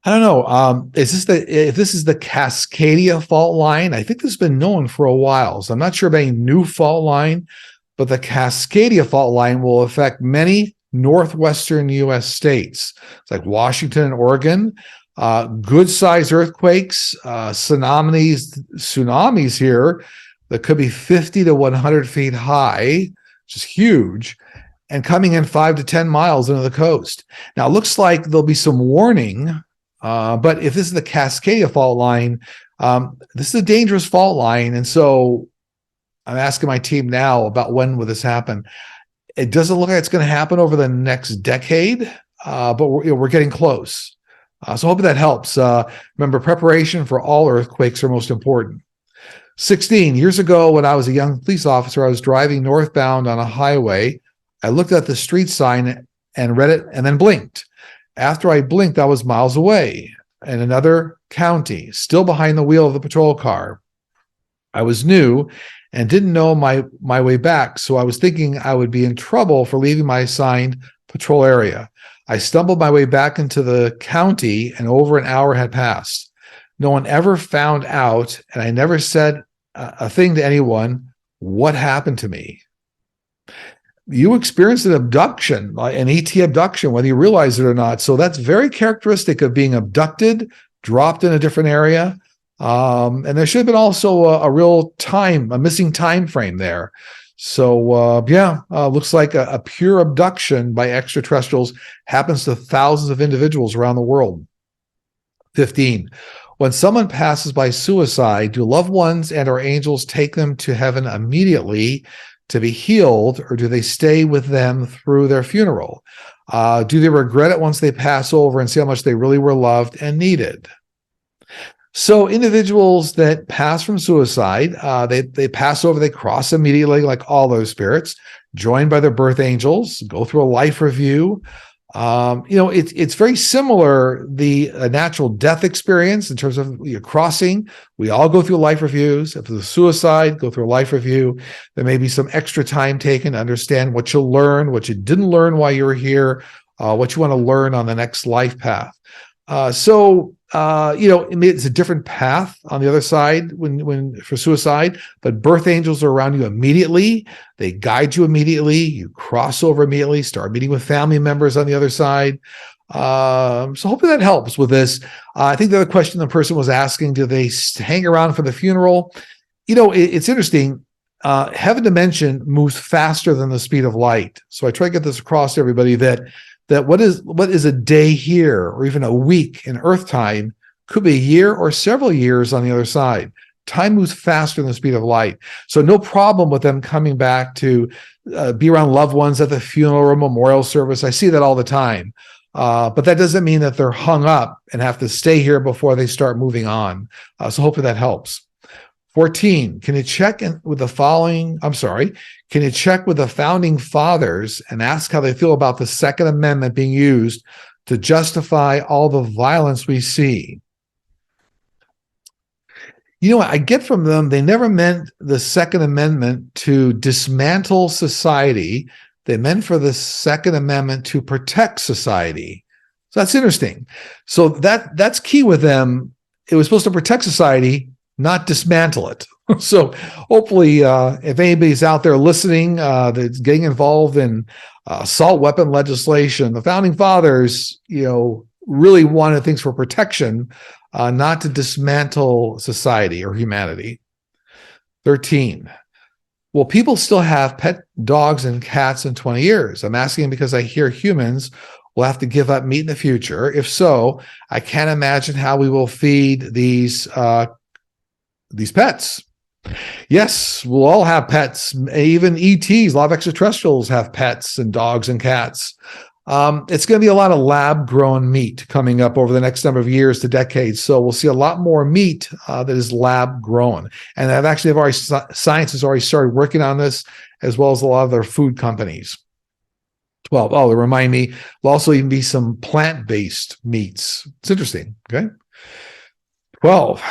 I don't know. If this is the Cascadia fault line? I think this has been known for a while, so I'm not sure about any new fault line, but the Cascadia fault line will affect many northwestern U.S. states. It's like Washington and Oregon. Good-sized earthquakes, tsunamis here that could be 50 to 100 feet high, which is huge, and coming in 5 to 10 miles into the coast. Now, it looks like there'll be some warning, but if this is the Cascadia fault line, this is a dangerous fault line, and so I'm asking my team now about when will this happen. It doesn't look like it's going to happen over the next decade, but we're getting close. So hoping that helps. Remember, preparation for all earthquakes are most important. 16 years ago, when I was a young police officer, I was driving northbound on a highway. I looked at the street sign and read it and then blinked. After I blinked, I was miles away in another county, still behind the wheel of the patrol car. I was new and didn't know my way back, so I was thinking I would be in trouble for leaving my assigned patrol area. I stumbled my way back into the county, and over an hour had passed. No one ever found out, and I never said a thing to anyone. What happened to me? You experienced an abduction, an ET abduction, whether you realize it or not. So that's very characteristic of being abducted, dropped in a different area. And there should have been also a missing time frame there. So, looks like a pure abduction by extraterrestrials happens to thousands of individuals around the world. 15. When someone passes by suicide, do loved ones and or angels take them to heaven immediately to be healed, or do they stay with them through their funeral? Do they regret it once they pass over and see how much they really were loved and needed? So individuals that pass from suicide, they pass over, they cross immediately, like all those spirits, joined by their birth angels, go through a life review. It's very similar, the natural death experience in terms of your crossing. We all go through life reviews. If it's a suicide, go through a life review. There may be some extra time taken to understand what you'll learn, what you didn't learn while you were here, what you want to learn on the next life path. It's a different path on the other side when for suicide, but birth angels are around you immediately. They guide you immediately. You cross over immediately, start meeting with family members on the other side. So hopefully that helps with this. I think the other question the person was asking, do they hang around for the funeral? It's interesting. Heaven dimension moves faster than the speed of light. So I try to get this across to everybody that what is a day here or even a week in Earth time could be a year or several years on the other side. Time moves faster than the speed of light. So no problem with them coming back to be around loved ones at the funeral or memorial service. I see that all the time. But that doesn't mean that they're hung up and have to stay here before they start moving on. So hopefully that helps. 14, can you check with the following? I'm sorry. Can you check with the founding fathers and ask how they feel about the Second Amendment being used to justify all the violence we see? I get from them, they never meant the Second Amendment to dismantle society. They meant for the Second Amendment to protect society. So that's interesting. So that's key with them. It was supposed to protect society, not dismantle it. So hopefully, if anybody's out there listening that's getting involved in assault weapon legislation, the founding fathers, really wanted things for protection, not to dismantle society or humanity. 13. Will people still have pet dogs and cats in 20 years? I'm asking because I hear humans will have to give up meat in the future. If so, I can't imagine how we will feed these pets. Yes, we'll all have pets. Even ETs, a lot of extraterrestrials have pets and dogs and cats. It's going to be a lot of lab-grown meat coming up over the next number of years to decades. So we'll see a lot more meat that is lab-grown. And science has already started working on this, as well as a lot of their food companies. 12. Oh, remind me, there'll also even be some plant-based meats. It's interesting. Okay. 12.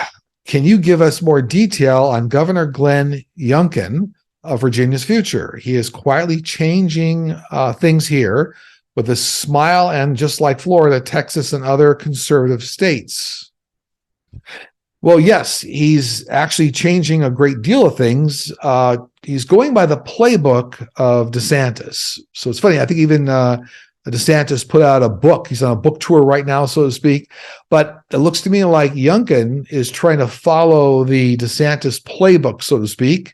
Can you give us more detail on Governor Glenn Youngkin of Virginia's future? He is quietly changing things here with a smile, and just like Florida, Texas, and other conservative states. Well, yes, he's actually changing a great deal of things. He's going by the playbook of DeSantis. So it's funny. I think even DeSantis put out a book. He's on a book tour right now, so to speak. But it looks to me like Youngkin is trying to follow the DeSantis playbook, so to speak,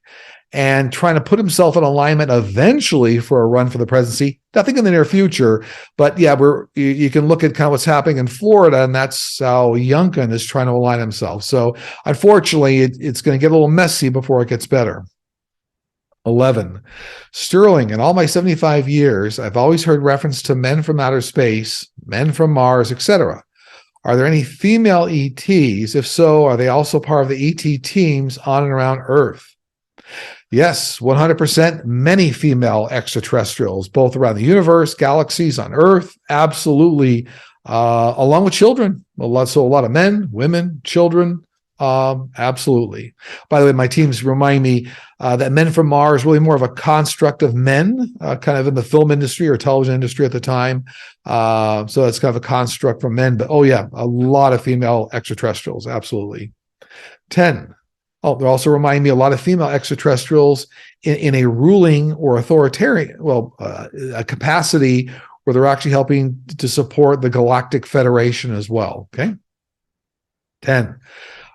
and trying to put himself in alignment eventually for a run for the presidency. Nothing in the near future, but yeah, you can look at kind of what's happening in Florida, and that's how Youngkin is trying to align himself. So unfortunately, it's going to get a little messy before it gets better. 11. Sterling, in all my 75 years, I've always heard reference to men from outer space, men from Mars, etc. Are there any female ETs? If so, are they also part of the ET teams on and around Earth? Yes, 100%. Many female extraterrestrials, both around the universe, galaxies, on Earth. Absolutely. Along with children. So a lot of men, women, children. Absolutely. By the way, my teams remind me that Men from Mars is really more of a construct of men, kind of in the film industry or television industry at the time. So that's kind of a construct for men. But oh yeah, a lot of female extraterrestrials. Absolutely. 10. Oh, they also remind me a lot of female extraterrestrials in a ruling or authoritarian, a capacity where they're actually helping to support the Galactic Federation as well. Okay. 10.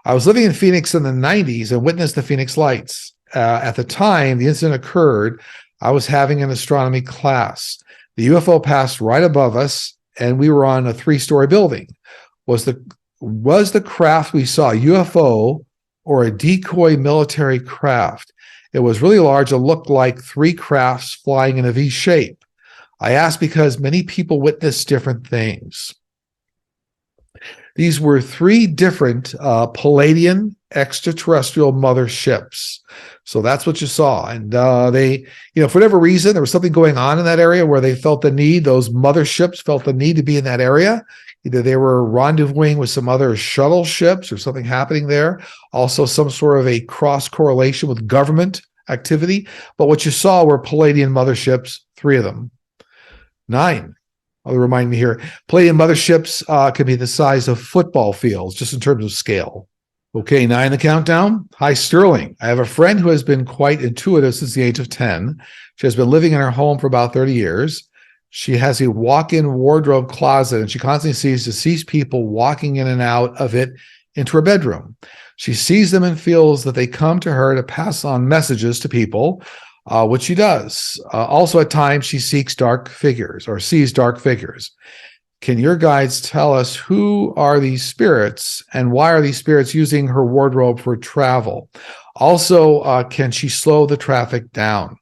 I was living in Phoenix in the 90s and witnessed the Phoenix Lights. At the time the incident occurred, I was having an astronomy class. The UFO passed right above us, and we were on a 3-story building. Was the craft we saw a UFO or a decoy military craft? It was really large. It looked like 3 crafts flying in a V shape. I asked because many people witnessed different things. These were three different Palladian extraterrestrial motherships. So that's what you saw. And they, for whatever reason, there was something going on in that area where they felt the need, those motherships felt the need to be in that area. Either they were rendezvousing with some other shuttle ships or something happening there. Also, some sort of a cross correlation with government activity. But what you saw were Palladian motherships, three of them. 9. I'll remind me here. Palladian motherships can be the size of football fields, just in terms of scale. Okay, 9 the countdown. Hi, Sterling. I have a friend who has been quite intuitive since the age of 10. She has been living in her home for about 30 years. She has a walk-in wardrobe closet, and she constantly sees deceased people walking in and out of it into her bedroom. She sees them and feels that they come to her to pass on messages to people, which she does. Also, at times, she sees dark figures. Can your guides tell us who are these spirits and why are these spirits using her wardrobe for travel? Also, can she slow the traffic down?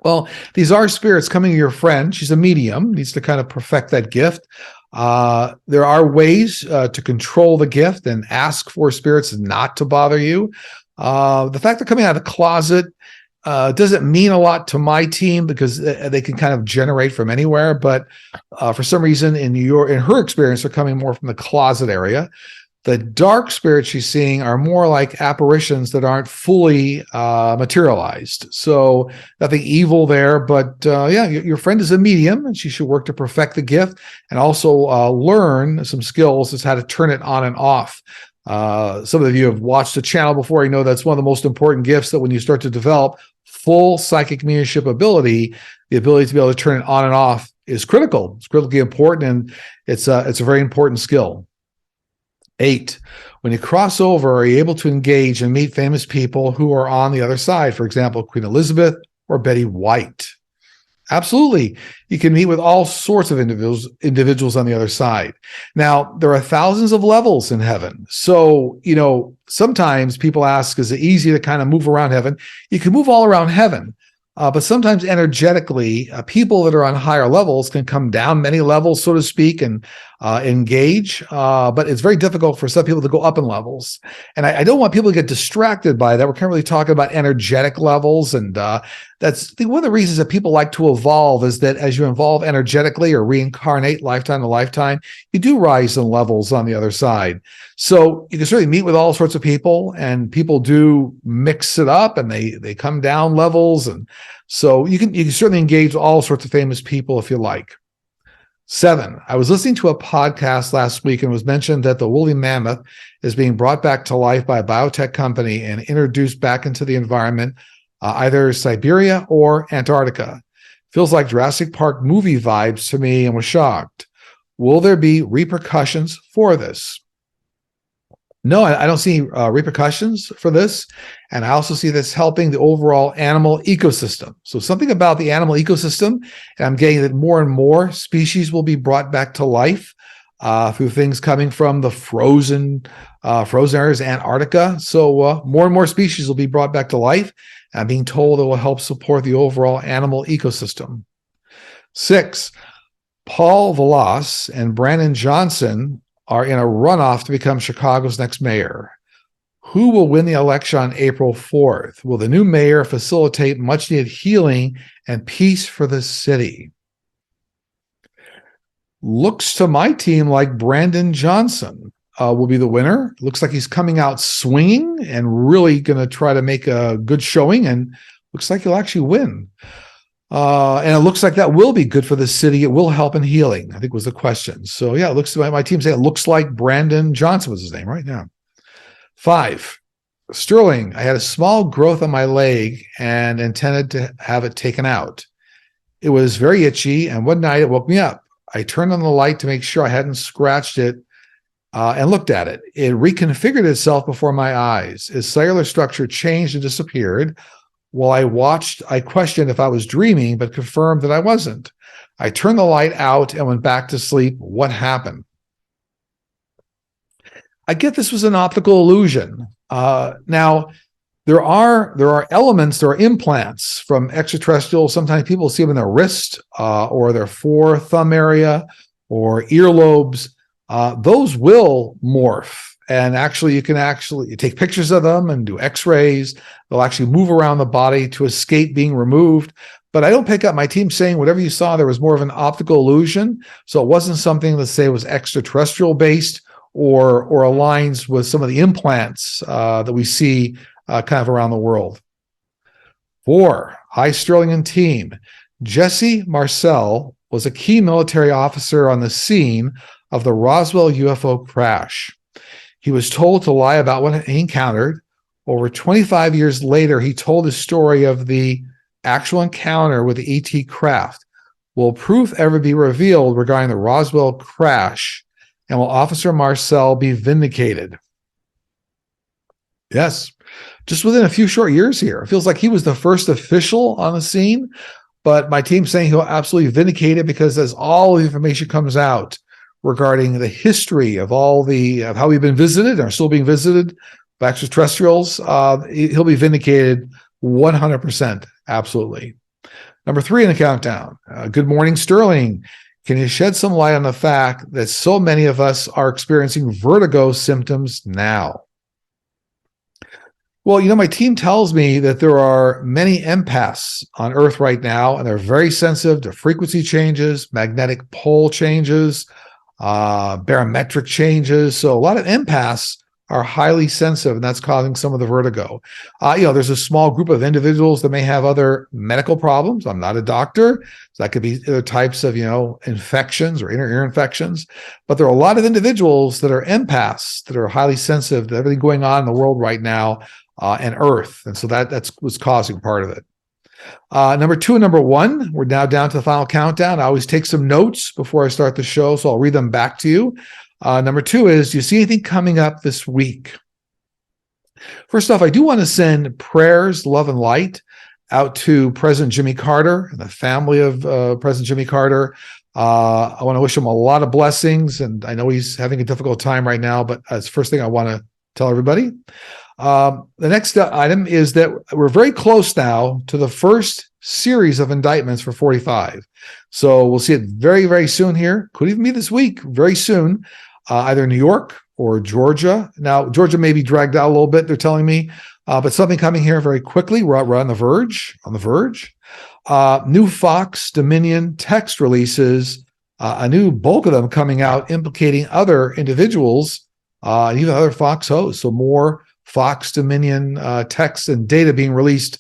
Well, these are spirits coming to your friend. She's a medium, needs to kind of perfect that gift. There are ways to control the gift and ask for spirits not to bother you. The fact they're coming out of the closet doesn't mean a lot to my team because they can kind of generate from anywhere. But for some reason, in her experience, they're coming more from the closet area. The dark spirits she's seeing are more like apparitions that aren't fully materialized. So nothing evil there, but your friend is a medium and she should work to perfect the gift and also learn some skills as how to turn it on and off. Some of you have watched the channel before. You know that's one of the most important gifts, that when you start to develop full psychic mediumship ability, the ability to be able to turn it on and off is critical. It's critically important, and it's a very important skill. 8, when you cross over, are you able to engage and meet famous people who are on the other side? For example, Queen Elizabeth or Betty White. Absolutely. You can meet with all sorts of individuals on the other side. Now, there are thousands of levels in heaven. So, sometimes people ask, is it easy to kind of move around heaven? You can move all around heaven. But sometimes energetically, people that are on higher levels can come down many levels, so to speak, and engage. But it's very difficult for some people to go up in levels. And I don't want people to get distracted by that. We're kind of really talking about energetic levels. And that's one of the reasons that people like to evolve, is that as you evolve energetically or reincarnate lifetime to lifetime, you do rise in levels on the other side. So you can certainly meet with all sorts of people, and people do mix it up, and they come down levels. And so you can certainly engage with all sorts of famous people if you like. 7, I was listening to a podcast last week, and it was mentioned that the woolly mammoth is being brought back to life by a biotech company and introduced back into the environment, either Siberia or Antarctica. Feels like Jurassic Park movie vibes to me, and was shocked. Will there be repercussions for this? No, I don't see repercussions for this. And I also see this helping the overall animal ecosystem. So something about the animal ecosystem, and I'm getting that more and more species will be brought back to life through things coming from the frozen areas, Antarctica. So more and more species will be brought back to life. I'm being told it will help support the overall animal ecosystem. 6, Paul Vallas and Brandon Johnson are in a runoff to become Chicago's next mayor. Who will win the election on April 4th? Will the new mayor facilitate much-needed healing and peace for the city? Looks to my team like Brandon Johnson will be the winner. Looks like he's coming out swinging and really going to try to make a good showing, and looks like he'll actually win. And it looks like that will be good for the city. It will help in healing, I think was the question. So yeah, it looks like my team saying it looks like Brandon Johnson was his name right now. 5, Sterling, I had a small growth on my leg and intended to have it taken out. It was very itchy, and one night it woke me up. I turned on the light to make sure I hadn't scratched it and looked at it. It reconfigured itself before my eyes. Its cellular structure changed and disappeared. While I watched, I questioned if I was dreaming, but confirmed that I wasn't. I turned the light out and went back to sleep. What happened? I get this was an optical illusion. Now, there are elements, there are implants from extraterrestrials. Sometimes people see them in their wrist or their thumb area or earlobes. those will morph. And actually, you can actually take pictures of them and do x-rays. They'll actually move around the body to escape being removed. But I don't pick up my team saying whatever you saw there was more of an optical illusion. So it wasn't something that say was extraterrestrial based or aligns with some of the implants that we see kind of around the world. 4, hi Sterling and team. Jesse Marcel was a key military officer on the scene of the Roswell UFO crash. He was told to lie about what he encountered. Over 25 years later, he told his story of the actual encounter with the ET craft. Will proof ever be revealed regarding the Roswell crash? And will Officer Marcel be vindicated? Yes, just within a few short years here. It feels like he was the first official on the scene, but my team's saying he'll absolutely vindicate it because as all the information comes out regarding the history of of how we've been visited and are still being visited by extraterrestrials, he'll be vindicated 100%. Absolutely. Number 3 in the countdown. Good morning, Sterling. Can you shed some light on the fact that so many of us are experiencing vertigo symptoms now? Well, my team tells me that there are many empaths on Earth right now, and they're very sensitive to frequency changes, magnetic pole changes, barometric changes. So a lot of empaths are highly sensitive, and that's causing some of the vertigo. There's a small group of individuals that may have other medical problems. I'm not a doctor, so that could be other types of, infections or inner ear infections. But there are a lot of individuals that are empaths that are highly sensitive to everything going on in the world right now and Earth. And so that's what's causing part of it. Number 2 and number 1, we're now down to the final countdown. I always take some notes before I start the show, so I'll read them back to you. Number 2 is, do you see anything coming up this week? First off, I do want to send prayers, love, and light out to President Jimmy Carter and the family of President Jimmy Carter. I want to wish him a lot of blessings, and I know he's having a difficult time right now, but that's the first thing I want to tell everybody. The next item is that we're very close now to the first series of indictments for 45. So we'll see it very, very soon here. Could even be this week, very soon, either New York or Georgia. Now, Georgia may be dragged out a little bit, they're telling me, but something coming here very quickly. We're on the verge, new Fox Dominion text releases, a new bulk of them coming out implicating other individuals, and even other Fox hosts. So more Fox Dominion texts and data being released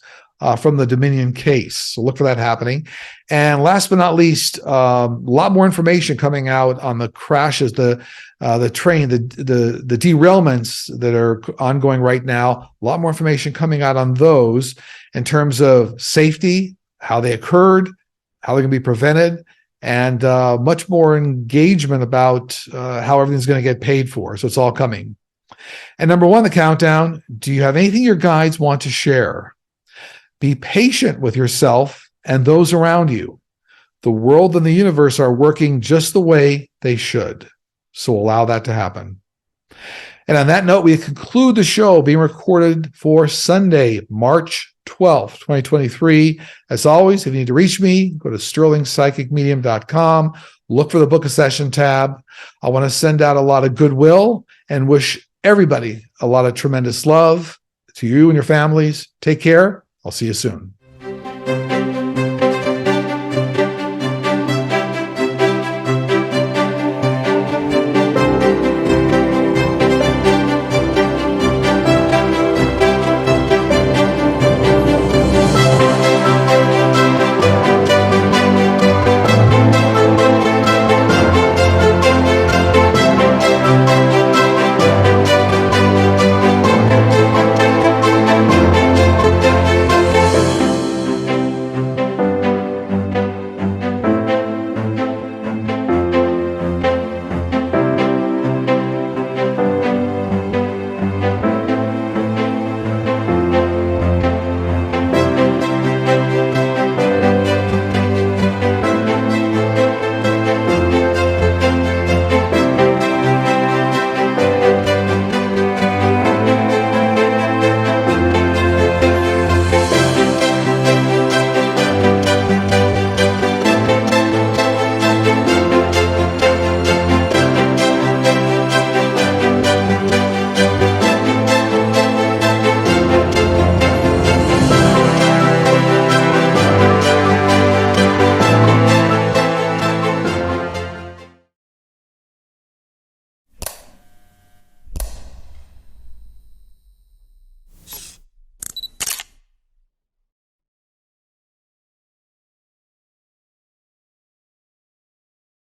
from the Dominion case. So look for that happening. And last but not least, a lot more information coming out on the crashes, the train, the derailments that are ongoing right now. A lot more information coming out on those in terms of safety, how they occurred, how they can be prevented, and much more engagement about how everything's going to get paid for. So it's all coming. And number 1, the countdown. Do you have anything your guides want to share? Be patient with yourself and those around you. The world and the universe are working just the way they should. So allow that to happen. And on that note, we conclude the show being recorded for Sunday, March 12th, 2023. As always, if you need to reach me, go to sterlingpsychicmedium.com. Look for the Book a Session tab. I want to send out a lot of goodwill and wish everybody a lot of tremendous love. To you and your families, take care. I'll see you soon.